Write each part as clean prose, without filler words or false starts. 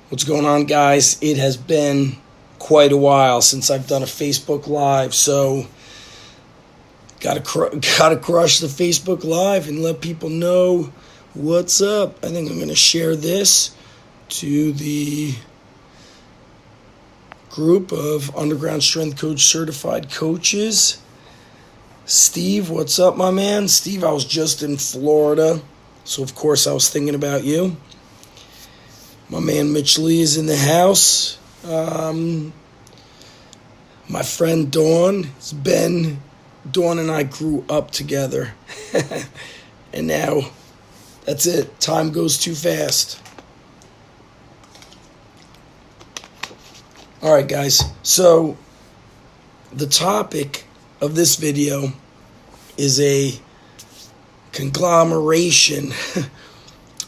What's going on, guys? It has been quite a while since I've done a Facebook Live, so gotta crush the Facebook Live and let people know what's up. I think I'm gonna share this to the group of Underground Strength Coach certified coaches. Steve, what's up, my man? Steve, I was just in Florida, so of course I was thinking about you. My man Mitch Lee is in the house. My friend Dawn and I grew up together. And now, that's it. Time goes too fast. All right, guys. So, the topic of this video is a conglomeration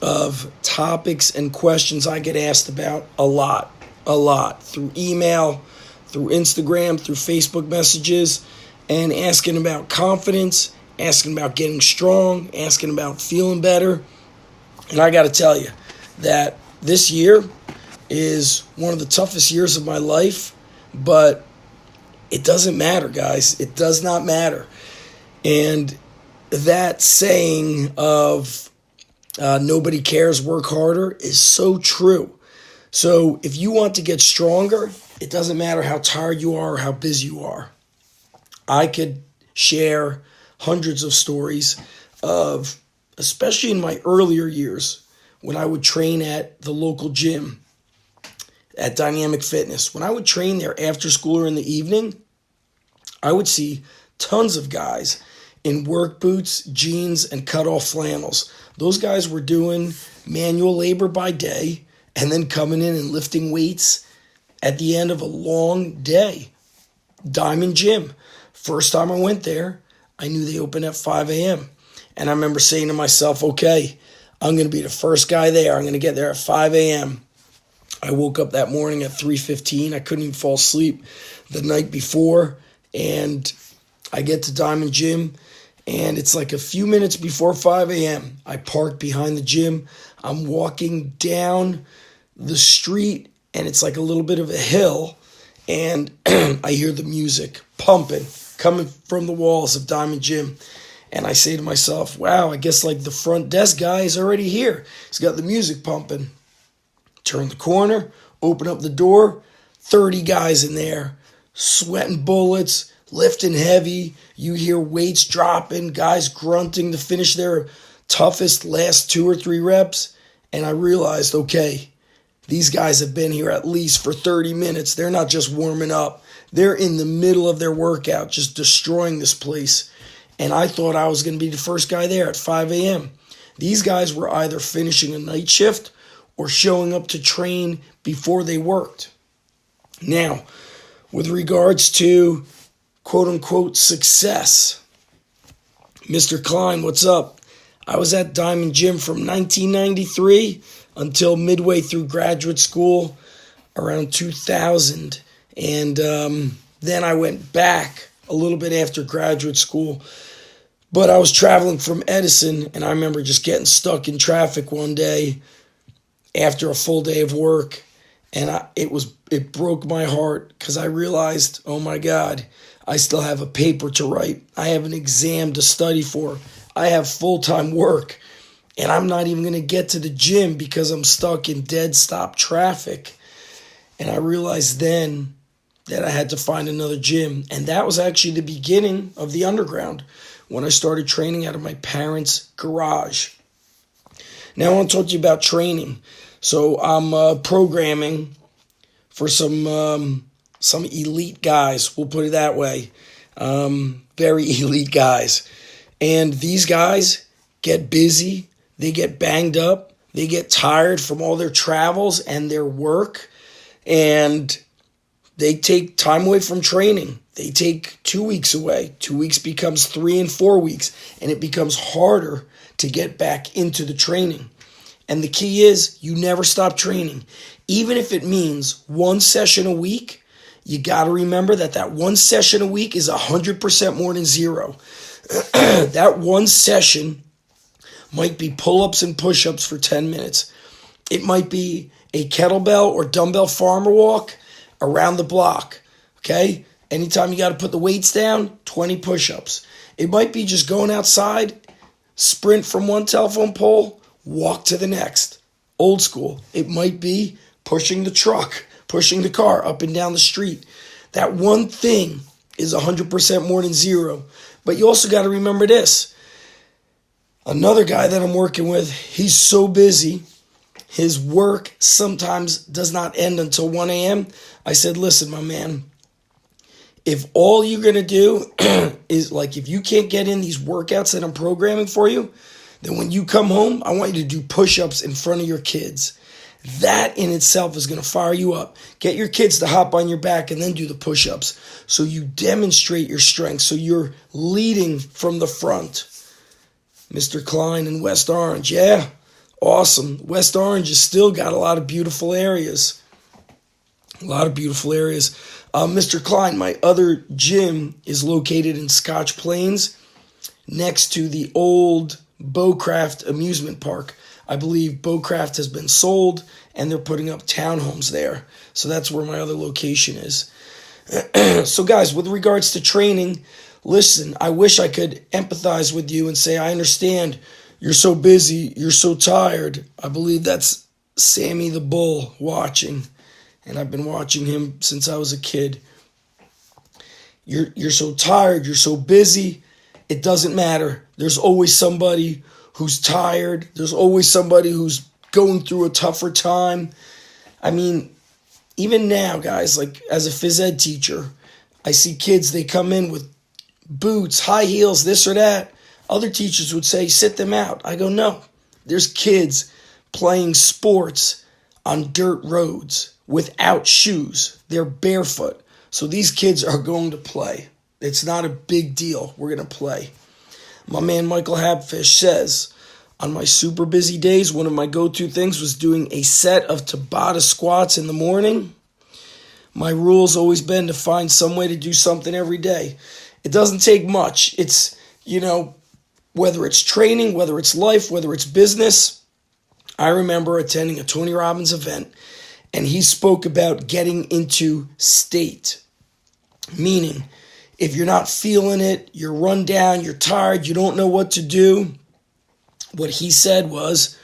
of topics and questions I get asked about a lot, through email, through Instagram, through Facebook messages, and asking about confidence, asking about getting strong, asking about feeling better. And I got to tell you that this year is one of the toughest years of my life, but it doesn't matter, guys. It does not matter. And that saying of nobody cares, work harder is so true. So if you want to get stronger, it doesn't matter how tired you are or how busy you are. I could share hundreds of stories of, especially in my earlier years, when I would train at the local gym at Dynamic Fitness. When I would train there after school or in the evening, I would see tons of guys in work boots, jeans, and cut-off flannels. Those guys were doing manual labor by day and then coming in and lifting weights at the end of a long day. Diamond Gym. First time I went there, I knew they opened at 5 a.m. And I remember saying to myself, okay, I'm going to be the first guy there. I'm going to get there at 5 a.m. I woke up that morning at 3:15. I couldn't even fall asleep the night before. And I get to Diamond Gym, and it's like a few minutes before 5 a.m. I park behind the gym. I'm walking down the street, and it's like a little bit of a hill, and I hear the music pumping, coming from the walls of Diamond Gym. And I say to myself, wow, I guess like the front desk guy is already here. He's got the music pumping. Turn the corner, open up the door, 30 guys in there, sweating bullets, lifting heavy. You hear weights dropping, guys grunting to finish their toughest last 2 or 3 reps. And I realized, okay, these guys have been here at least for 30 minutes. They're not just warming up. They're in the middle of their workout, just destroying this place. And I thought I was going to be the first guy there at 5 a.m. These guys were either finishing a night shift or showing up to train before they worked. Now, with regards to quote-unquote success, Mr. Klein, what's up? I was at Diamond Gym from 1993 until midway through graduate school around 2000. And then I went back a little bit after graduate school. But I was traveling from Edison, and I remember just getting stuck in traffic one day after a full day of work. And it broke my heart because I realized, oh my God, I still have a paper to write. I have an exam to study for. I have full-time work. And I'm not even going to get to the gym because I'm stuck in dead stop traffic. And I realized then that I had to find another gym. And that was actually the beginning of the Underground, when I started training out of my parents' garage. Now I want to talk to you about training. So I'm programming for some elite guys. We'll put it that way. Very elite guys. And these guys get busy. They get banged up. They get tired from all their travels and their work. And they take time away from training. They take 2 weeks away. 2 weeks becomes 3 and 4 weeks. And it becomes harder to get back into the training. And the key is you never stop training. Even if it means 1 session a week, you got to remember that 1 session a week is 100% more than 0. That 1 session might be pull-ups and push-ups for 10 minutes. It might be a kettlebell or dumbbell farmer walk around the block, okay? Anytime you got to put the weights down, 20 push-ups. It might be just going outside, sprint from one telephone pole, walk to the next. Old school. It might be pushing the truck, pushing the car up and down the street. That one thing is 100% more than zero. But you also got to remember this. Another guy that I'm working with, he's so busy. His work sometimes does not end until 1 a.m. I said, listen, my man, if all you're going to do is like, if you can't get in these workouts that I'm programming for you, then when you come home, I want you to do push-ups in front of your kids. That in itself is going to fire you up. Get your kids to hop on your back and then do the push-ups. So you demonstrate your strength. So you're leading from the front. Mr. Klein in West Orange. Yeah, awesome. West Orange has still got a lot of beautiful areas. A lot of beautiful areas. Mr. Klein, my other gym is located in Scotch Plains next to the old Bowcraft amusement park. I believe Bowcraft has been sold and they're putting up townhomes there. So that's where my other location is. So guys, with regards to training, listen, I wish I could empathize with you and say, I understand you're so busy, you're so tired. I believe that's Sammy the Bull watching. And I've been watching him since I was a kid. You're so tired, you're so busy. It doesn't matter. There's always somebody who's tired. There's always somebody who's going through a tougher time. I mean, even now, guys, like as a phys ed teacher, I see kids, they come in with boots, high heels, this or that. Other teachers would say, sit them out. I go, no. There's kids playing sports on dirt roads without shoes. They're barefoot. So these kids are going to play. It's not a big deal. We're going to play. My man Michael Habfish says, on my super busy days, one of my go-to things was doing a set of Tabata squats in the morning. My rule's always been to find some way to do something every day. It doesn't take much. It's, whether it's training, whether it's life, whether it's business. I remember attending a Tony Robbins event, and he spoke about getting into state. Meaning, if you're not feeling it, you're run down, you're tired, you don't know what to do, what he said was,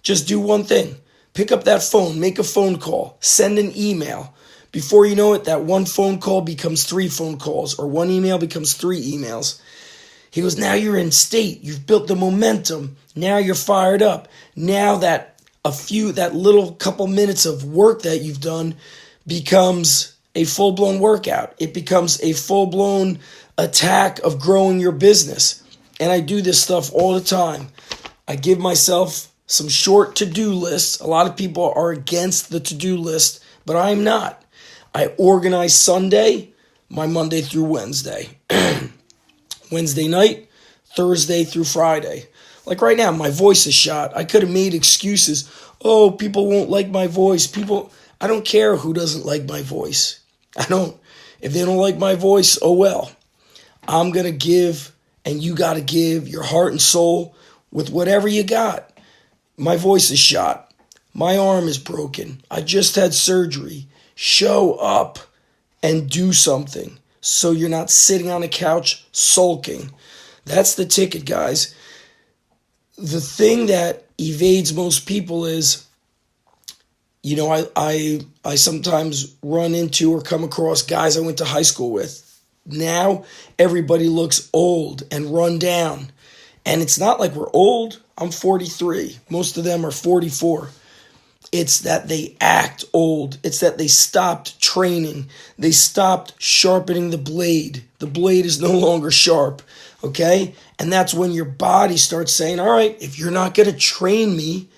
just do one thing. Pick up that phone, make a phone call, send an email. Before you know it, that one phone call becomes 3 phone calls, or one email becomes 3 emails. He goes, now you're in state. You've built the momentum. Now you're fired up. Now that little couple minutes of work that you've done becomes a full-blown workout. It becomes a full-blown attack of growing your business. And I do this stuff all the time. I give myself some short to-do lists. A lot of people are against the to-do list, but I'm not. I organize Sunday, my Monday through Wednesday. Wednesday night, Thursday through Friday. Like right now, my voice is shot. I could have made excuses. Oh, people won't like my voice. I don't care who doesn't like my voice. If they don't like my voice, oh well. I'm going to give, and you got to give your heart and soul with whatever you got. My voice is shot. My arm is broken. I just had surgery. Show up and do something so you're not sitting on a couch sulking. That's the ticket, guys. The thing that evades most people is, I sometimes run into or come across guys I went to high school with. Now everybody looks old and run down. And it's not like we're old. I'm 43. Most of them are 44. It's that they act old. It's that they stopped training. They stopped sharpening the blade. The blade is no longer sharp, okay? And that's when your body starts saying, all right, if you're not going to train me,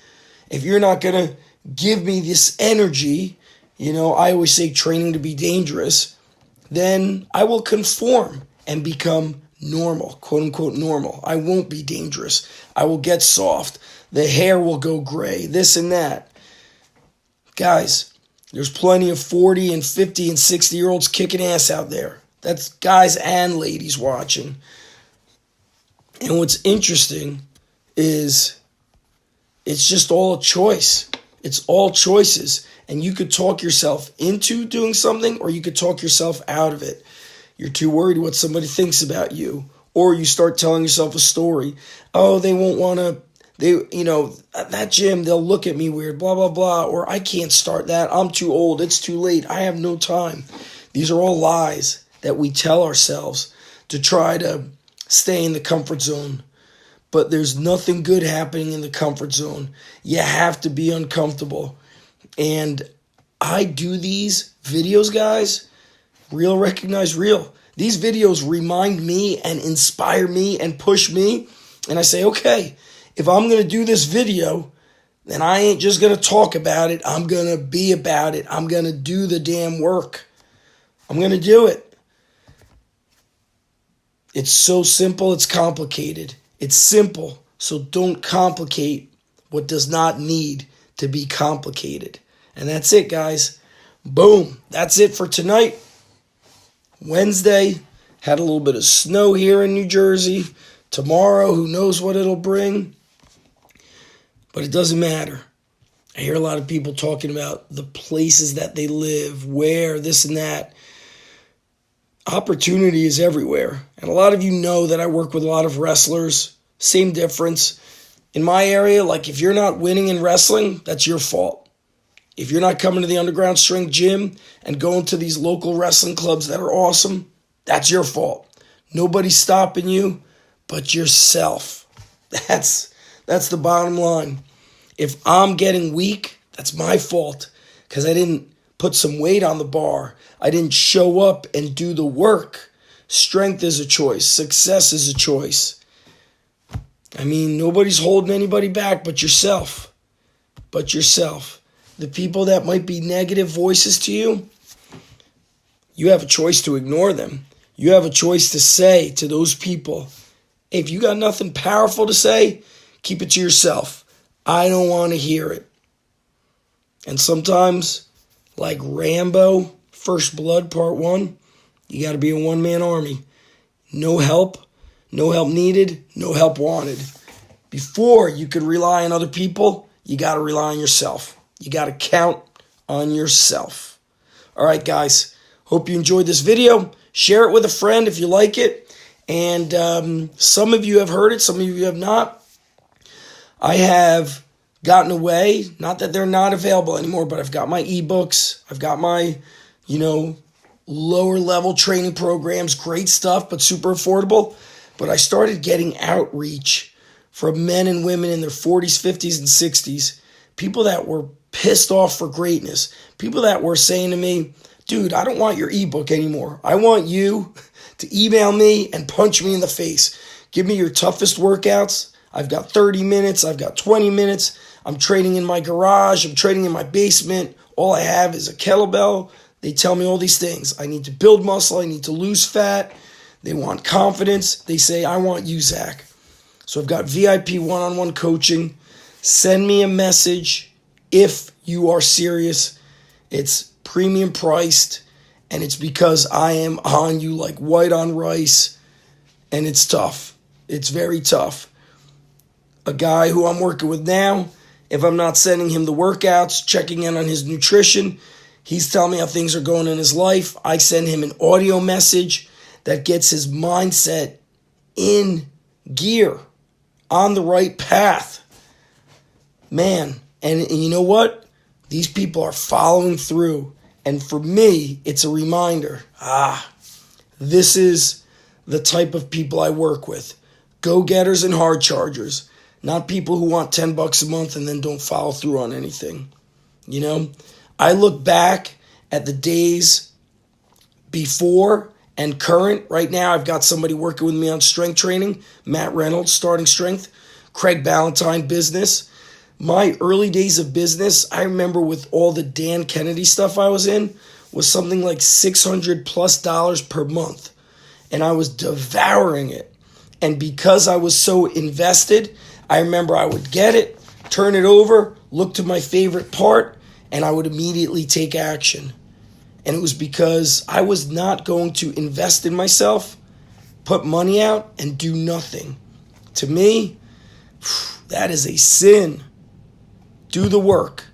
if you're not going to give me this energy, I always say training to be dangerous, then I will conform and become normal, quote unquote normal. I won't be dangerous. I will get soft. The hair will go gray, this and that. Guys, there's plenty of 40 and 50 and 60-year-olds kicking ass out there. That's guys and ladies watching. And what's interesting is it's just all a choice. It's all choices. And you could talk yourself into doing something, or you could talk yourself out of it. You're too worried what somebody thinks about you. Or you start telling yourself a story. Oh, they won't want to, that gym, they'll look at me weird, blah, blah, blah. Or I can't start that. I'm too old. It's too late. I have no time. These are all lies that we tell ourselves to try to stay in the comfort zone. But there's nothing good happening in the comfort zone. You have to be uncomfortable. And I do these videos, guys, real recognize real. These videos remind me and inspire me and push me. And I say, okay, if I'm going to do this video, then I ain't just going to talk about it. I'm going to be about it. I'm going to do the damn work. I'm going to do it. It's so simple, it's complicated. It's simple, so don't complicate what does not need to be complicated. And that's it, guys. Boom. That's it for tonight. Wednesday, had a little bit of snow here in New Jersey. Tomorrow, who knows what it'll bring. But it doesn't matter. I hear a lot of people talking about the places that they live, where, this and that. Opportunity is everywhere. And a lot of you know that I work with a lot of wrestlers. Same difference. In my area, like if you're not winning in wrestling, that's your fault. If you're not coming to the Underground Strength Gym and going to these local wrestling clubs that are awesome, that's your fault. Nobody's stopping you but yourself. That's the bottom line. If I'm getting weak, that's my fault because I didn't put some weight on the bar. I didn't show up and do the work. Strength is a choice. Success is a choice. I mean, nobody's holding anybody back but yourself. But yourself. The people that might be negative voices to you, you have a choice to ignore them. You have a choice to say to those people, hey, if you got nothing powerful to say, keep it to yourself. I don't want to hear it. And sometimes, like Rambo, First Blood Part 1, you got to be a one-man army. No help needed, no help wanted. Before you could rely on other people, you got to rely on yourself. You got to count on yourself. All right, guys. Hope you enjoyed this video. Share it with a friend if you like it. And some of you have heard it. Some of you have not. I have gotten away. Not that they're not available anymore, but I've got my ebooks. I've got my, lower level training programs. Great stuff, but super affordable. But I started getting outreach from men and women in their 40s, 50s, and 60s. People that were pissed off for greatness. People that were saying to me, dude, I don't want your ebook anymore. I want you to email me and punch me in the face. Give me your toughest workouts. I've got 30 minutes. I've got 20 minutes. I'm training in my garage. I'm training in my basement. All I have is a kettlebell. They tell me all these things. I need to build muscle. I need to lose fat. They want confidence. They say, I want you, Zach. So I've got VIP one-on-one coaching. Send me a message if you are serious. It's premium priced, and it's because I am on you like white on rice, and it's tough. It's very tough. A guy who I'm working with now, if I'm not sending him the workouts, checking in on his nutrition, he's telling me how things are going in his life. I send him an audio message that gets his mindset in gear, on the right path. Man, and you know what? These people are following through. And for me, it's a reminder. This is the type of people I work with. Go-getters and hard chargers. Not people who want $10 a month and then don't follow through on anything. I look back at the days before and current. Right now, I've got somebody working with me on strength training. Matt Reynolds, starting strength. Craig Ballantyne, business. My early days of business, I remember with all the Dan Kennedy stuff I was in, was something like $600+ per month. And I was devouring it. And because I was so invested, I remember I would get it, turn it over, look to my favorite part, and I would immediately take action. And it was because I was not going to invest in myself, put money out, and do nothing. To me, that is a sin. Do the work.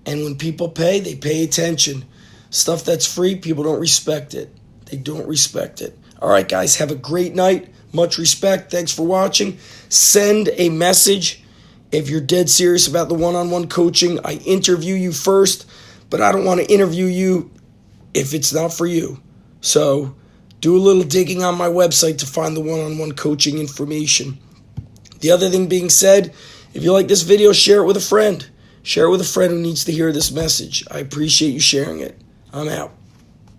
And when people pay, they pay attention. Stuff that's free, people don't respect it. They don't respect it. All right, guys, have a great night. Much respect. Thanks for watching. Send a message if you're dead serious about the one-on-one coaching. I interview you first, but I don't want to interview you if it's not for you. So do a little digging on my website to find the one-on-one coaching information. The other thing being said, if you like this video, share it with a friend. Share it with a friend who needs to hear this message. I appreciate you sharing it. I'm out.